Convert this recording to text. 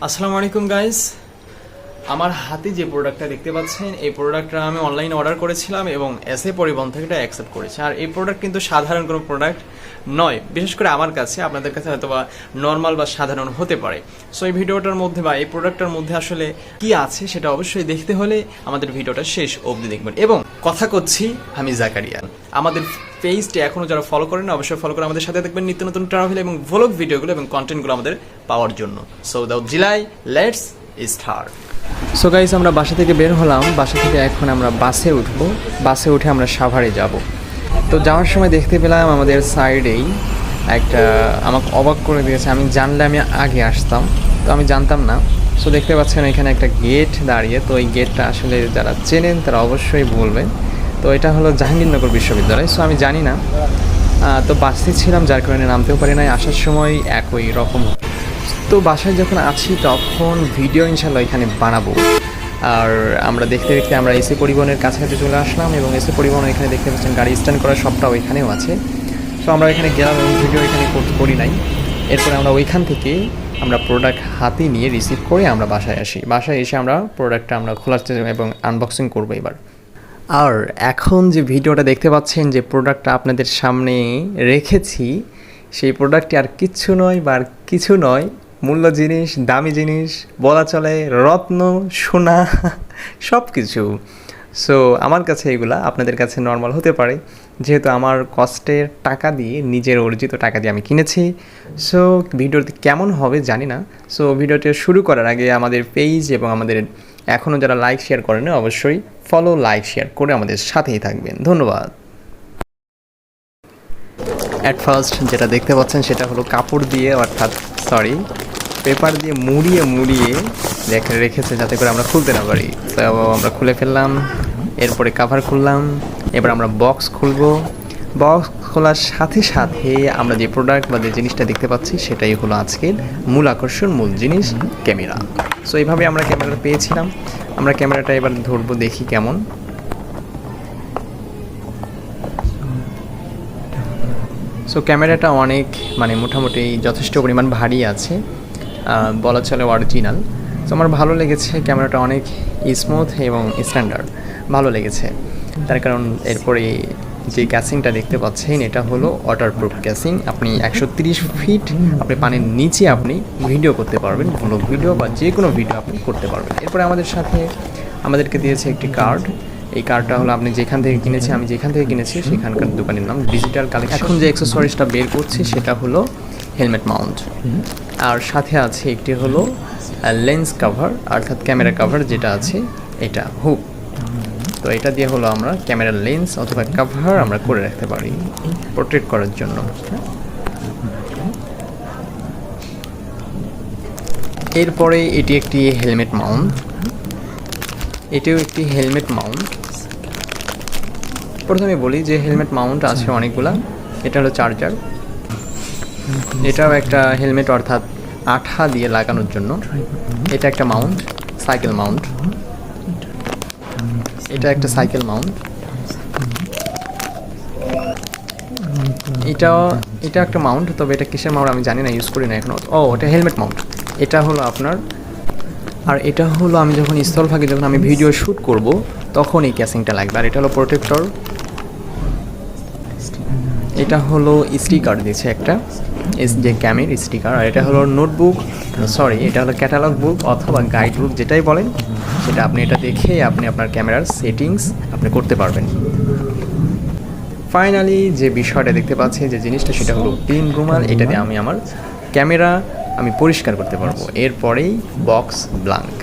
আসসালামু আলাইকুম গাইস, আমার হাতে যে প্রোডাক্টটা দেখতে পাচ্ছেন এই প্রোডাক্টটা আমি অনলাইনে অর্ডার করেছিলাম এবং এসএ পরিবহন থেকে এটা অ্যাকসেপ্ট করেছে। আর এই প্রোডাক্ট কিন্তু সাধারণ কোনো প্রোডাক্ট নয়, বিশেষ করে আমার কাছে, আপনাদের কাছে হয়তো বা নর্মাল বা সাধারণ হতে পারে। সো এই ভিডিওটার মধ্যে বা এই প্রোডাক্টটার মধ্যে আসলে কি আছে সেটা অবশ্যই দেখতে হলে আমাদের ভিডিওটা শেষ অবধি দেখবেন। এবং কথা করছি আমি জাকারিয়া। আমাদের পেজটি এখনও যারা ফলো করেন অবশ্যই ফলো করে আমাদের সাথে দেখবেন নিত্য নতুন ট্রাভেল এবং ভ্লগ ভিডিওগুলো এবং কন্টেন্টগুলো আমাদের পাওয়ার জন্য। So without delay let's start. So guys, আমরা বাসা থেকে বের হলাম। বাসা থেকে এখন আমরা বাসে উঠবো। বাসে উঠে আমরা সাভারে যাব। তো যাওয়ার সময় দেখতে পেলাম আমাদের সাইডেই একটা, আমাকে অবাক করে দিয়েছে। আমি জানলে আমি আগে আসতাম, তো আমি জানতাম না। সো দেখতে পাচ্ছেন এখানে একটা গেট দাঁড়িয়ে। তো এই গেটটা আসলে যারা চেনেন তারা অবশ্যই বলবেন। তো এটা হলো জাহাঙ্গীরনগর বিশ্ববিদ্যালয়। সো আমি জানি না, তো বাসে ছিলাম যার কারণে নামতেও পারি নাই। আসার সময় একই রকম। তো বাসায় যখন আছি তখন ভিডিও ইনশাল্লাহ এখানে বানাবো। আর আমরা দেখতে দেখতে আমরা এসি পরিবহনের কাছাকাছি চলে আসলাম এবং এসি পরিবহন এখানে দেখতে পাচ্ছেন গাড়ি স্ট্যান্ড করার সবটাও এখানেও আছে। সো আমরা এখানে গেলাম এবং ভিডিও এখানে করি নাই। এরপরে আমরা ওইখান থেকে আমরা প্রোডাক্ট হাতে নিয়ে রিসিভ করে আমরা বাসায় আসি। বাসায় এসে আমরা প্রোডাক্টটা আমরা খোলার এবং আনবক্সিং করবো এবার। আর এখন যে ভিডিওটা দেখতে পাচ্ছেন, যে প্রোডাক্টটা আপনাদের সামনে রেখেছি, সেই প্রোডাক্টটি আর কিচ্ছু নয় বা আর কিছু নয়, মূল্য জিনিস, দামি জিনিস, বলা চলে রত্ন, সোনা, সব কিছু। সো আমার কাছে এগুলা, আপনাদের কাছে নর্মাল হতে পারে, যেহেতু আমার কষ্টের টাকা দিয়ে, নিজের অর্জিত টাকা দিয়ে আমি কিনেছি। সো ভিডিওটি কেমন হবে জানি না। সো ভিডিওটি শুরু করার আগে আমাদের পেজ এবং আমাদের এখনও যারা লাইক শেয়ার করেন অবশ্যই ফলো, লাইক, শেয়ার করে আমাদের সাথেই থাকবেন। ধন্যবাদ। অ্যাট ফার্স্ট যেটা দেখতে পাচ্ছেন সেটা হলো কাপড় দিয়ে, অর্থাৎ পেপার দিয়ে মুড়িয়ে রেখেছে যাতে করে আমরা খুলতে না পারি। তো আমরা খুলে ফেললাম, এরপরে কাভার খুললাম। এবার আমরা বক্স খুলবো। বক্স খোলার সাথে সাথে আমরা যে প্রোডাক্ট বা যে জিনিসটা দেখতে পাচ্ছি সেটাই হলো আজকের মূল আকর্ষণ, মূল জিনিস, ক্যামেরা। সো এইভাবে আমরা ক্যামেরাটা পেয়েছিলাম। আমরা ক্যামেরাটা এবার ধরবো, দেখি কেমন। সো ক্যামেরাটা অনেক মোটামুটি যথেষ্ট পরিমাণ ভারী আছে, বলা চলে অরিজিনাল। তো আমার ভালো লেগেছে, ক্যামেরাটা অনেক স্মুথ এবং স্ট্যান্ডার্ড, ভালো লেগেছে। তার কারণ এরপরে যে ক্যাসিংটা দেখতে পাচ্ছেন এটা হলো ওয়াটারপ্রুফ ক্যাসিং। আপনি 130 ফিট আপনি পানির নিচে আপনি ভিডিও করতে পারবেন, ব্লগ ভিডিও বা যে কোনো ভিডিও আপনি করতে পারবেন। এরপরে আমাদেরকে দিয়েছে একটি কার্ড। এই কার্ডটা হলো আপনি যেখান থেকে কিনেছি, আমি যেখান থেকে কিনেছি সেখানকার দোকানের নাম ডিজিটাল কালেকশন। এখন যে অ্যাক্সেসরিজটা বের করছি সেটা হলো হেলমেট মাউন্ট, আর সাথে আছে একটি হলো লেন্স কাভার, অর্থাৎ ক্যামেরা কাভার যেটা আছে, এটা হুক। তো এটা দিয়ে হলো আমরা ক্যামেরার লেন্স অথবা কাভার আমরা করে রাখতে পারি প্রোটেক্ট করার জন্য। এরপরে এটি একটি হেলমেট মাউন্ট, এটিও একটি হেলমেট মাউন্ট। প্রথমে বলি যে হেলমেট মাউন্ট আছে অনেকগুলা। এটা হলো চার্জার, এটাও একটা হেলমেট অর্থাৎ আঠা দিয়ে লাগানোর জন্য। এটা একটা মাউন্ট, সাইকেল মাউন্ট, এটা একটা সাইকেল মাউন্ট। এটা একটা মাউন্ট, তবে এটা কিসের মাউন্ট আমি জানি না, ইউজ করি না এখনো। এটা হেলমেট মাউন্ট। এটা হলো আপনার, আর এটা হলো আমি যখন স্থলভাগে যখন আমি ভিডিও শ্যুট করব তখন এই ক্যাসিংটা লাগবে। আর এটা হলো প্রোটেক্টর। এটা হলো স্টিকার দিয়েছে একটা, sj6 স্টিকার। আর এটা হলো নোটবুক, এটা হলো ক্যাটালগ বুক অথবা গাইড বুক, যেটাই বলেন সেটা আপনি এটা দেখে আপনি আপনার ক্যামেরার সেটিংস আপনি করতে পারবেন। ফাইনালি যে বিষয়টা দেখতে পাচ্ছি, যে জিনিসটা, সেটা হলো ক্লিন রুমাল। এটা দিয়ে আমি আমার ক্যামেরা পরিষ্কার করতে পারবো। এরপরেই বক্স ব্ল্যাঙ্ক।